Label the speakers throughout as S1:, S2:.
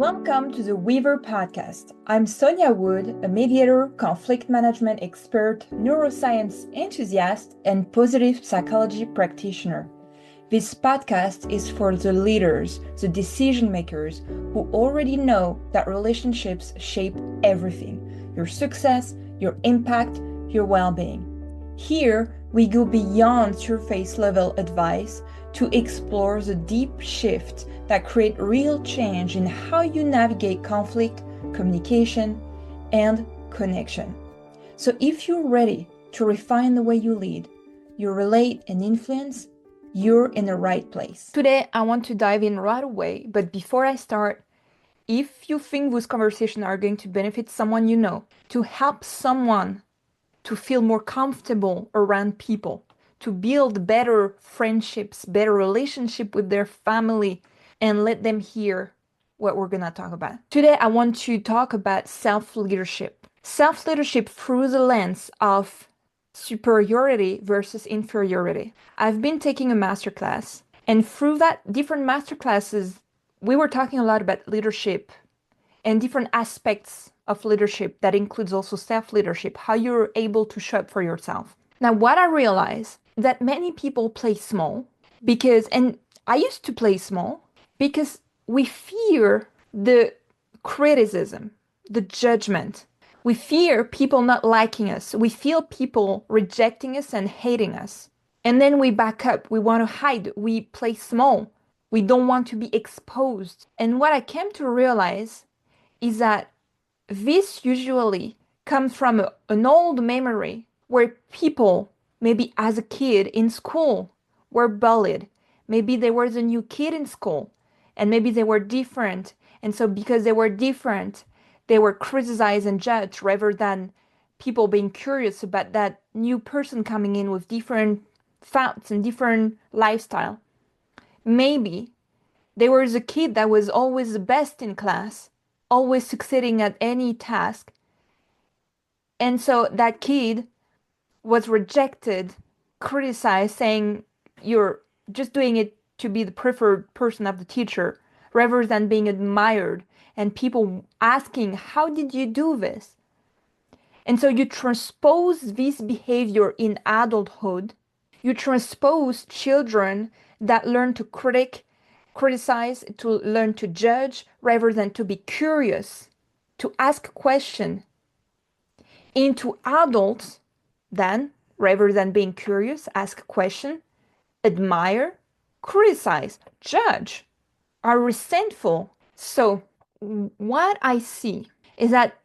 S1: Welcome to the Weaver podcast. I'm Sonja Wood, a mediator, conflict management expert, neuroscience enthusiast, and positive psychology practitioner. This podcast is for the leaders, the decision makers who already know that relationships shape everything: your success, your impact, your well-being. Here, we go beyond surface level advice to explore the deep shifts that create real change in how you navigate conflict, communication, and connection. So if you're ready to refine the way you lead, you relate and influence, you're in the right place. Today, I want to dive in right away, but before I start, if you think those conversations are going to benefit someone you know, to help someone to feel more comfortable around people, to build better friendships, better relationship with their family, and let them hear what we're going to talk about. Today, I want to talk about self-leadership. Self-leadership through the lens of superiority versus inferiority. I've been taking a masterclass, and through that different masterclasses, we were talking a lot about leadership and different aspects of leadership that includes also self-leadership, how you're able to show up for yourself. Now, what I realize that many people play small because, and I used to play small because we fear the criticism, the judgment. We fear people not liking us. We feel people rejecting us and hating us. And then we back up. We want to hide. We play small. We don't want to be exposed. And what I came to realize is that this usually comes from an old memory where people, maybe as a kid in school, were bullied. Maybe there was a new kid in school and maybe they were different. And so because they were different, they were criticized and judged rather than people being curious about that new person coming in with different thoughts and different lifestyle. Maybe there was a kid that was always the best in class, always succeeding at any task. And so that kid was rejected, criticized, saying you're just doing it to be the preferred person of the teacher rather than being admired, and people asking, how did you do this? And so you transpose this behavior in adulthood. You transpose children that learn to criticize, to learn to judge rather than to be curious, to ask questions, into adults then, rather than being curious, ask question, admire, criticize, judge, are resentful. So what I see is that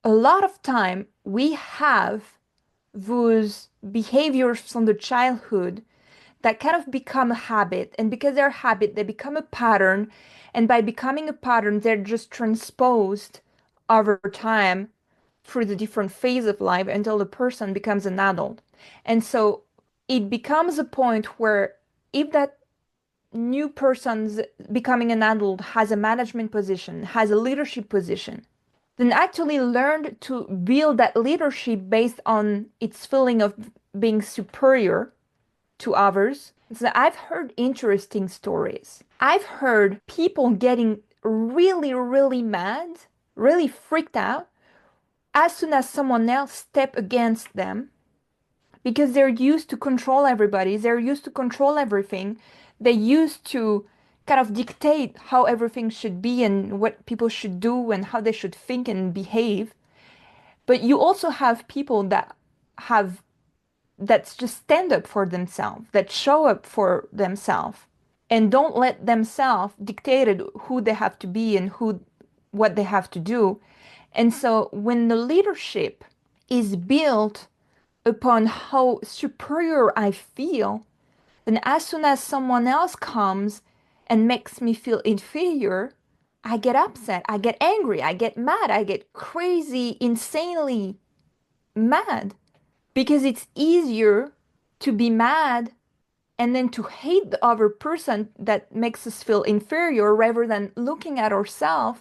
S1: a lot of time we have those behaviors from the childhood that kind of become a habit, and because they're a habit, they become a pattern, and by becoming a pattern, they're just transposed over time through the different phase of life until the person becomes an adult. And so it becomes a point where if that new person's becoming an adult has a management position, has a leadership position, then actually learn to build that leadership based on its feeling of being superior to others. So I've heard interesting stories. I've heard people getting really, really mad, really freaked out as soon as someone else step against them because they're used to control everybody. They're used to control everything. They used to kind of dictate how everything should be and what people should do and how they should think and behave. But you also have people that just stand up for themselves, that show up for themselves and don't let themselves dictate who they have to be and what they have to do. And so when the leadership is built upon how superior I feel, then as soon as someone else comes and makes me feel inferior, I get upset, I get angry, I get mad, I get crazy, insanely mad. Because it's easier to be mad and then to hate the other person that makes us feel inferior rather than looking at ourselves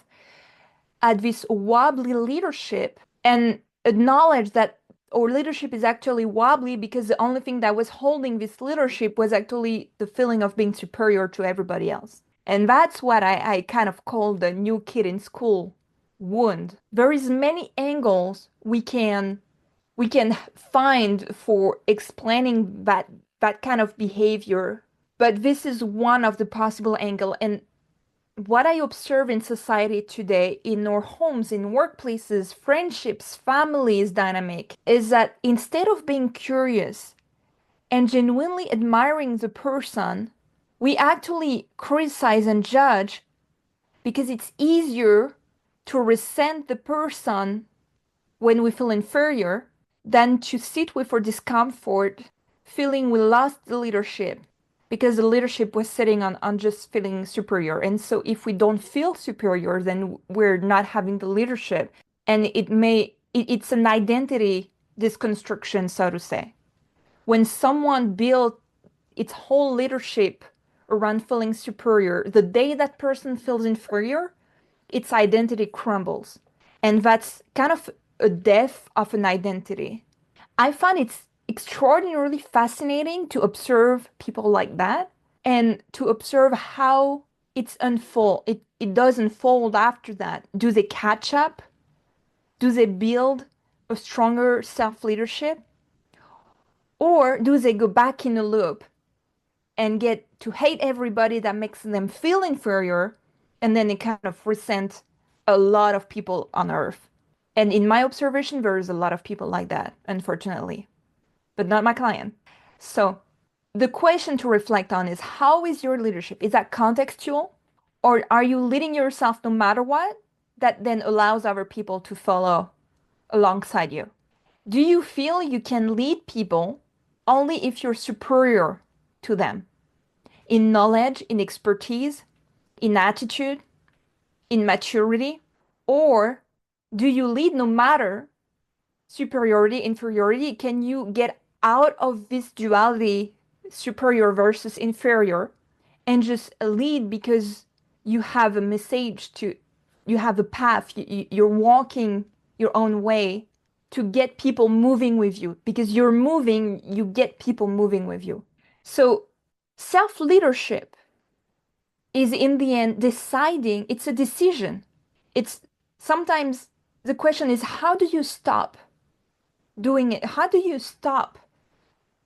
S1: at this wobbly leadership and acknowledge that our leadership is actually wobbly because the only thing that was holding this leadership was actually the feeling of being superior to everybody else. And that's what I kind of call the new kid in school wound. There is many angles we can find for explaining that kind of behavior, but this is one of the possible angle. And what I observe in society today, in our homes, in workplaces, friendships, families dynamic, is that instead of being curious and genuinely admiring the person, we actually criticize and judge because it's easier to resent the person when we feel inferior than to sit with our discomfort, feeling we lost the leadership because the leadership was sitting on just feeling superior. And so if we don't feel superior, then we're not having the leadership. And it's an identity disconstruction, so to say. When someone built its whole leadership around feeling superior, the day that person feels inferior, its identity crumbles. And that's kind of a death of an identity. I find it's extraordinarily fascinating to observe people like that and to observe how it does unfold after that. Do they catch up? Do they build a stronger self-leadership? Or do they go back in a loop and get to hate everybody that makes them feel inferior, and then they kind of resent a lot of people on earth? And in my observation, there's a lot of people like that, unfortunately, but not my client. So the question to reflect on is, how is your leadership? Is that contextual? Or are you leading yourself no matter what? That then allows other people to follow alongside you. Do you feel you can lead people only if you're superior to them in knowledge, in expertise, in attitude, in maturity? Or do you lead no matter superiority, inferiority? Can you get out of this duality, superior versus inferior, and just lead because you have a message to, you have a path, you're walking your own way to get people moving with you, because you're moving, you get people moving with you. So self-leadership is in the end deciding, it's a decision. It's sometimes the question is, how do you stop doing it? How do you stop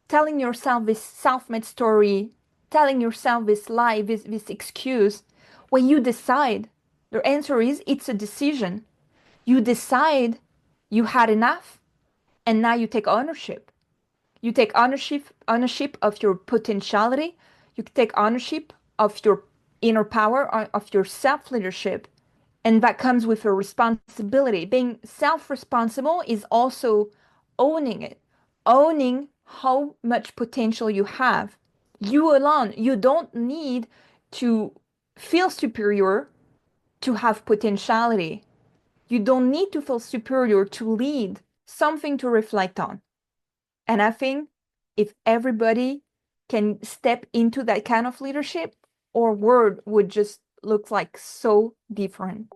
S1: telling yourself this self-made story, telling yourself this lie, this excuse, when you decide? The answer is, it's a decision. You decide you had enough, and now you take ownership. You take ownership of your potentiality. You take ownership of your inner power, of your self-leadership. And that comes with a responsibility. Being self-responsible is also owning it, owning how much potential you have. You alone, you don't need to feel superior to have potentiality. You don't need to feel superior to lead, something to reflect on. And I think if everybody can step into that kind of leadership, our world would just look like so different.